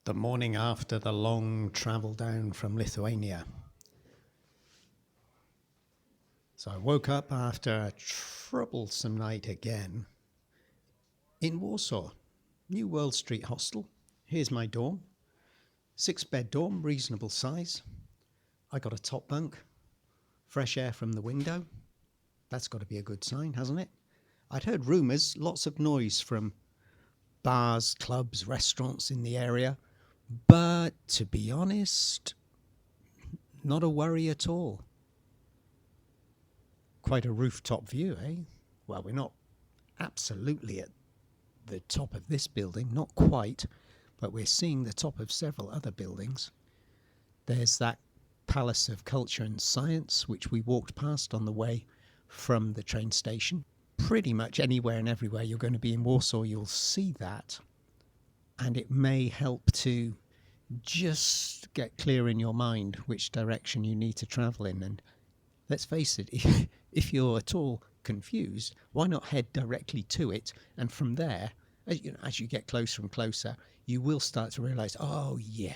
the morning after the long travel down from Lithuania. So I woke up after a troublesome night again in Warsaw, New World Street Hostel. Here's my dorm, 6-bed dorm, reasonable size. I got a top bunk, fresh air from the window. That's got to be a good sign, hasn't it? I'd heard rumours, lots of noise from bars, clubs, restaurants in the area. But to be honest, not a worry at all. Quite a rooftop view, eh? Well, we're not absolutely at the top of this building, not quite, but we're seeing the top of several other buildings. There's that Palace of Culture and Science, which we walked past on the way from the train station. Pretty much anywhere and everywhere you're going to be in Warsaw, you'll see that. And it may help to just get clear in your mind which direction you need to travel in. And let's face it, if you're at all confused, why not head directly to it? And from there, as you get closer and closer, you will start to realise, oh yeah,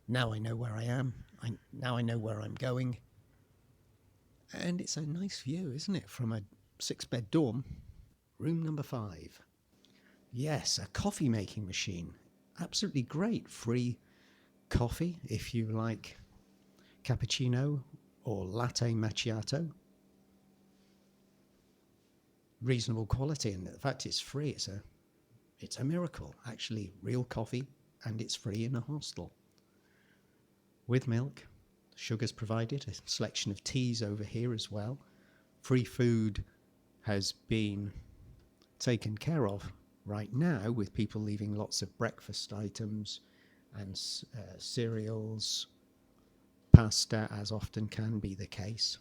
now I know where I am. Now I know where I'm going. And it's a nice view, isn't it, from a 6-bed dorm. Room number 5. Yes, a coffee making machine. Absolutely great. Free coffee if you like cappuccino or latte macchiato. Reasonable quality, and the fact it's free, it's a miracle. Actually, real coffee, and it's free in a hostel. With milk, sugar's provided, a selection of teas over here as well. Free food has been taken care of right now, with people leaving lots of breakfast items and cereals, pasta, as often can be the case.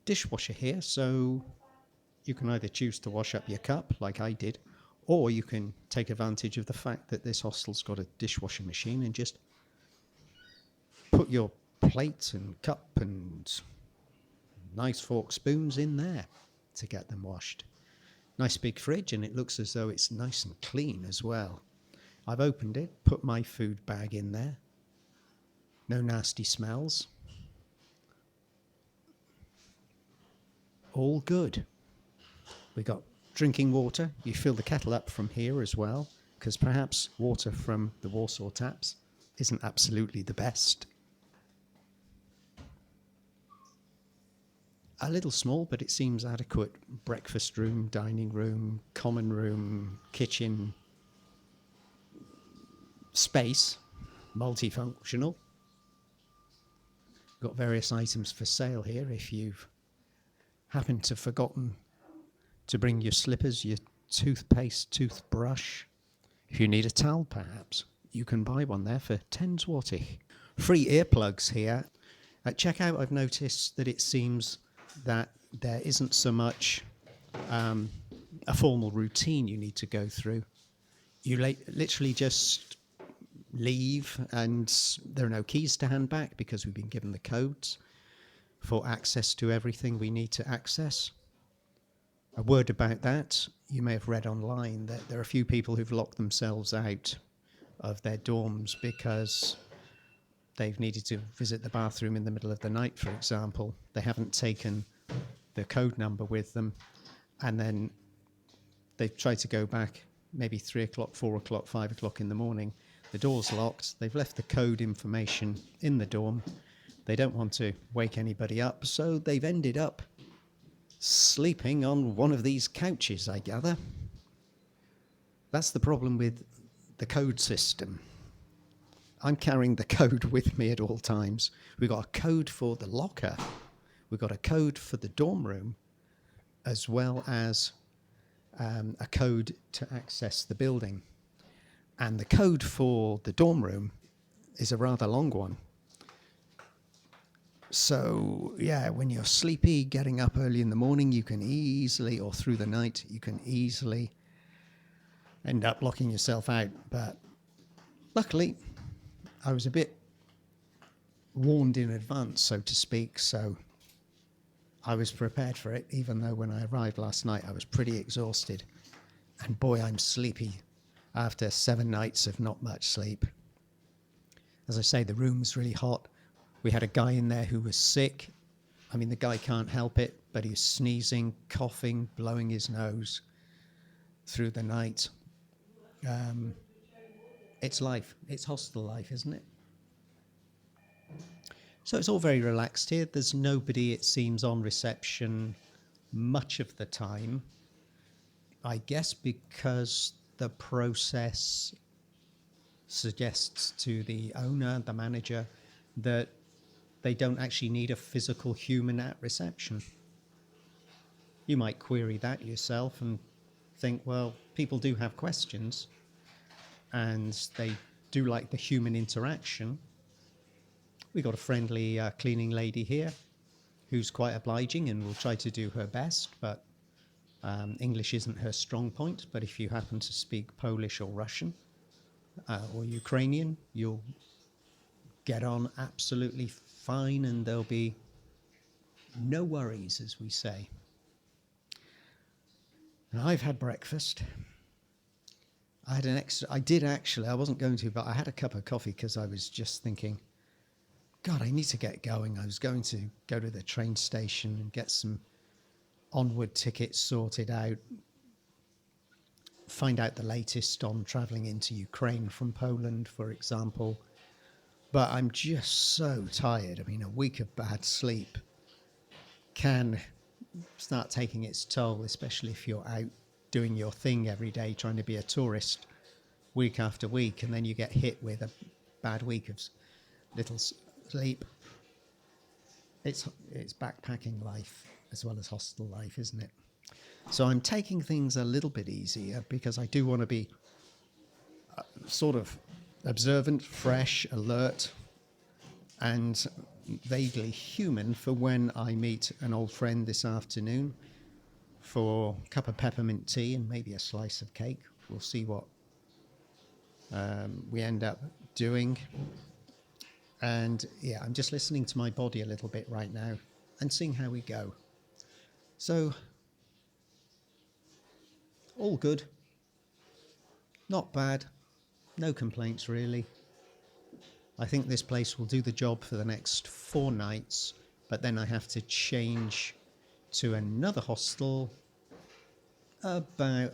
Dishwasher here, so you can either choose to wash up your cup like I did, or you can take advantage of the fact that this hostel's got a dishwasher machine and just put your plate and cup and nice fork spoons in there to get them washed. Nice big fridge, and it looks as though it's nice and clean as well. I've opened it, put my food bag in there. No nasty smells. All good. We got drinking water. You fill the kettle up from here as well, because perhaps water from the Warsaw taps isn't absolutely the best. A little small, but it seems adequate. Breakfast room, dining room, common room, kitchen, space, multifunctional. Got various items for sale here if you've happened to forgotten to bring your slippers, your toothpaste, toothbrush. If you need a towel, perhaps, you can buy one there for 10 zloty. Free earplugs here. At checkout, I've noticed that it seems that there isn't so much a formal routine you need to go through. You literally just leave, and there are no keys to hand back because we've been given the codes for access to everything we need to access. A word about that, you may have read online that there are a few people who've locked themselves out of their dorms because they've needed to visit the bathroom in the middle of the night, for example. They haven't taken the code number with them, and then they've tried to go back maybe 3 o'clock, 4 o'clock, 5 o'clock in the morning. The door's locked. They've left the code information in the dorm. They don't want to wake anybody up, so they've ended up sleeping on one of these couches, I gather. That's the problem with the code system. I'm carrying the code with me at all times. We've got a code for the locker. We've got a code for the dorm room, as well as a code to access the building. And the code for the dorm room is a rather long one. So, yeah, when you're sleepy, getting up early in the morning, you can easily, or through the night, you can easily end up locking yourself out. But luckily, I was a bit warned in advance, so to speak, so I was prepared for it, even though when I arrived last night, I was pretty exhausted. And boy, I'm sleepy. after 7 nights of not much sleep. As I say, the room was really hot. We had a guy in there who was sick. I mean, the guy can't help it, but he was sneezing, coughing, blowing his nose through the night. It's life. It's hostel life, isn't it? So it's all very relaxed here. There's nobody, it seems, on reception much of the time. I guess because the process suggests to the owner, the manager, that they don't actually need a physical human at reception. You might query that yourself and think, well, people do have questions and they do like the human interaction. We got a friendly cleaning lady here who's quite obliging and will try to do her best, but English isn't her strong point. But if you happen to speak Polish or Russian or Ukrainian, you'll get on absolutely fine and there'll be no worries, as we say. And I've had breakfast. I wasn't going to, but I had a cup of coffee because I was just thinking, God, I need to get going. I was going to go to the train station and get some onward tickets sorted out, find out the latest on travelling into Ukraine from Poland, for example. But I'm just so tired. I mean, a week of bad sleep can start taking its toll, especially if you're out doing your thing every day, trying to be a tourist week after week, and then you get hit with a bad week of little sleep. It's backpacking life as well as hostel life, isn't it? So I'm taking things a little bit easier because I do want to be sort of observant, fresh, alert, and vaguely human for when I meet an old friend this afternoon for a cup of peppermint tea and maybe a slice of cake. We'll see what we end up doing. And yeah, I'm just listening to my body a little bit right now and seeing how we go. So, all good. Not bad. No complaints, really. I think this place will do the job for the next 4 nights, but then I have to change to another hostel about,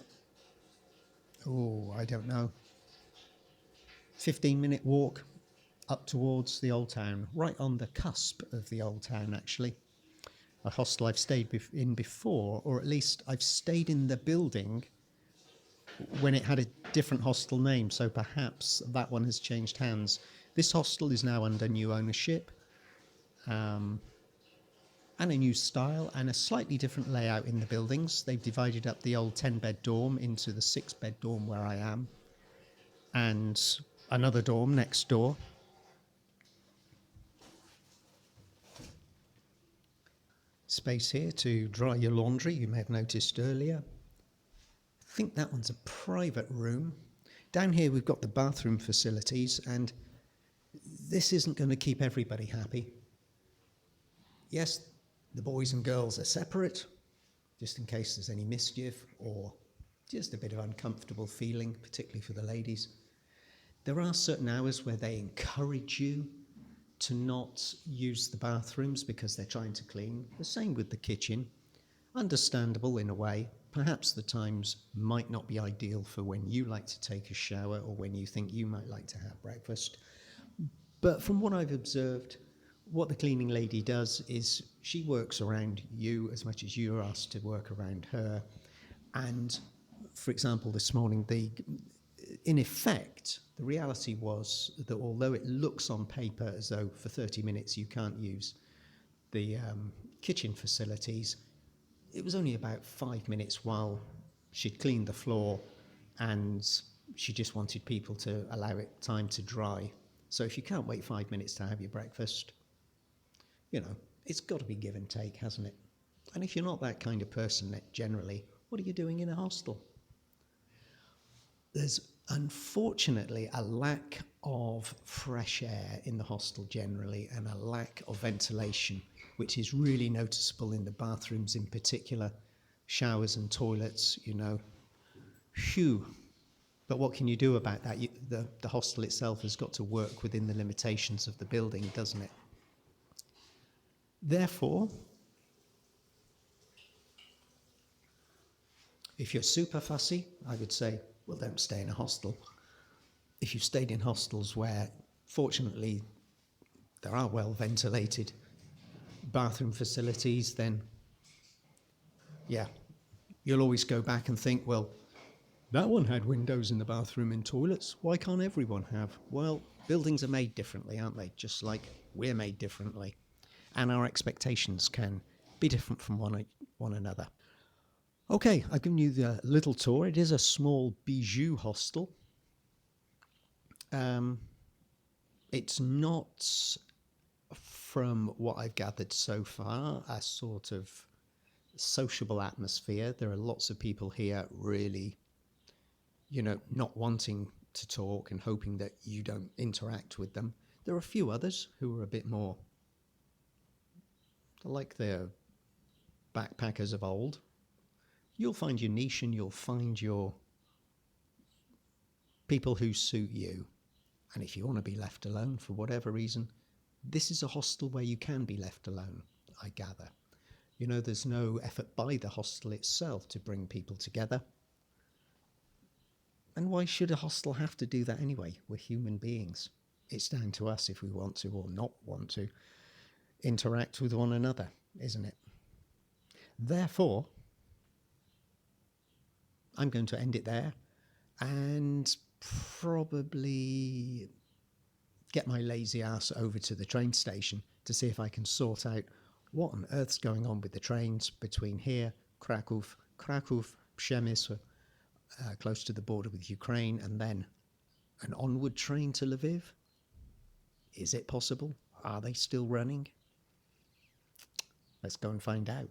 I don't know, 15-minute walk up towards the old town, right on the cusp of the old town, actually. A hostel I've stayed in before, or at least I've stayed in the building when it had a different hostel name, so perhaps that one has changed hands. This hostel is now under new ownership, and a new style, and a slightly different layout in the buildings. They've divided up the old 10-bed dorm into the 6-bed dorm where I am, and another dorm next door. Space here to dry your laundry, you may have noticed earlier. I think that one's a private room. Down here we've got the bathroom facilities, and this isn't going to keep everybody happy. Yes, the boys and girls are separate, just in case there's any mischief or just a bit of uncomfortable feeling, particularly for the ladies. There are certain hours where they encourage you to not use the bathrooms because they're trying to clean. The same with the kitchen. Understandable in a way. Perhaps the times might not be ideal for when you like to take a shower or when you think you might like to have breakfast. But from what I've observed, what the cleaning lady does is she works around you as much as you're asked to work around her. And, for example, this morning, in effect, the reality was that although it looks on paper as though for 30 minutes you can't use the kitchen facilities, it was only about 5 minutes while she'd cleaned the floor and she just wanted people to allow it time to dry. So if you can't wait 5 minutes to have your breakfast, it's got to be give and take, hasn't it? And if you're not that kind of person, generally, what are you doing in a hostel? There's unfortunately a lack of fresh air in the hostel generally, and a lack of ventilation, which is really noticeable in the bathrooms in particular, showers and toilets, Phew. But what can you do about that? The hostel itself has got to work within the limitations of the building, doesn't it? Therefore, if you're super fussy, I would say, well, don't stay in a hostel. If you've stayed in hostels where, fortunately, there are well ventilated bathroom facilities, then yeah, you'll always go back and think, well, that one had windows in the bathroom and toilets. Why can't everyone have? Well, buildings are made differently, aren't they? Just like we're made differently. And our expectations can be different from one another. Okay, I've given you the little tour. It is a small bijou hostel. It's not, from what I've gathered so far, a sort of sociable atmosphere. There are lots of people here really, not wanting to talk and hoping that you don't interact with them. There are a few others who are a bit more like the backpackers of old. You'll find your niche and you'll find your people who suit you. And if you want to be left alone for whatever reason, this is a hostel where you can be left alone, I gather. There's no effort by the hostel itself to bring people together. And why should a hostel have to do that anyway? We're human beings. It's down to us if we want to or not want to interact with one another, isn't it? Therefore, I'm going to end it there and probably get my lazy ass over to the train station to see if I can sort out what on earth's going on with the trains between here, Krakow, Przemysl, close to the border with Ukraine, and then an onward train to Lviv. Is it possible? Are they still running? Let's go and find out.